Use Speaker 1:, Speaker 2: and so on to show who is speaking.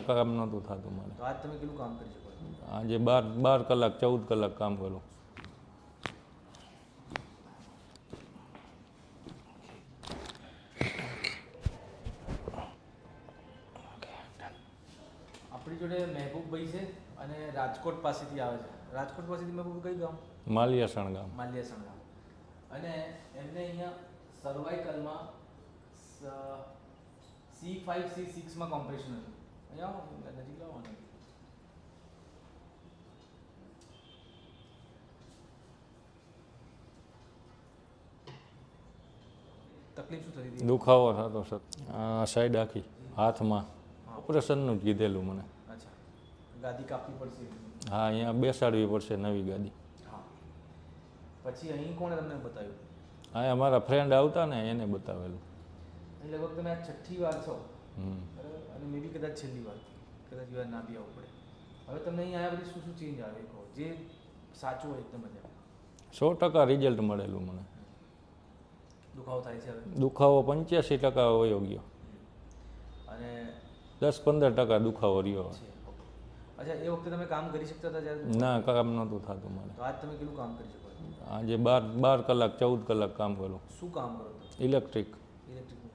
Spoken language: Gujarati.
Speaker 1: કામ નહોતું થતું મને.
Speaker 2: તો આજ તમે કેટલું કામ કરી શકો છો?
Speaker 1: આજે 12 કલાક 14 કલાક કામ કરું.
Speaker 2: આપણી જોડે મહેબૂબભાઈ છે અને રાજકોટ પાસેથી આવે છે. રાજકોટ પાસેથી મહેબૂબ કઈ ગામ?
Speaker 1: માલિયાસણ ગામ.
Speaker 2: માલિયાસણ ગામ. અને એમને અહીંયા સર્વાઇકલમાં C5 C6માં કોમ્પ્રેશન હતું. અહીંયા આવો નજીક લાવવાનું. તકલીફ શું થતી હતી?
Speaker 1: દુખાવો થતો સર, આ સાઈડ આખી હાથમાં. ઓપરેશનનું જ કીધેલું મને.
Speaker 2: અચ્છા, ગાદી કાપવી પડશે.
Speaker 1: હા, અહીંયા બેસાડવી પડશે નવી ગાદી.
Speaker 2: હા, પછી અહીં કોણે તમને બતાવ્યું?
Speaker 1: અહીંયા મારા ફ્રેન્ડ આવતા ને એને બતાવેલું.
Speaker 2: એટલે લગભગ તમે આ 6ઠ્ઠી વાર છો બરાબર, અને મે બી કદાચ છેલ્લી વાર, કદાચ વાર ના બી આવવું પડે. હવે તમને અહીં આવ્યા પછી શું ચેન્જ આવે કહો, જે સાચું હોય એકદમ જ?
Speaker 1: 100% રિઝલ્ટ મળેલું મને.
Speaker 2: દુખાવો થાય છે હવે?
Speaker 1: દુખાવો 85% વયો ગયો
Speaker 2: અને
Speaker 1: 10-15% દુખાવો રહ્યો.
Speaker 2: અચ્છા, એ વખતે તમે કામ કરી શકતા હતા જ્યારે?
Speaker 1: ના, કામ નહોતું થતું મને.
Speaker 2: તો આજ તમે કેટલું કામ કરી શકો છો?
Speaker 1: આજે 12 કલાક 14 કલાક કામ કરું.
Speaker 2: શું કામ કરો છો?
Speaker 1: ઇલેક્ટ્રિક.
Speaker 2: ઇલેક્ટ્રિકનું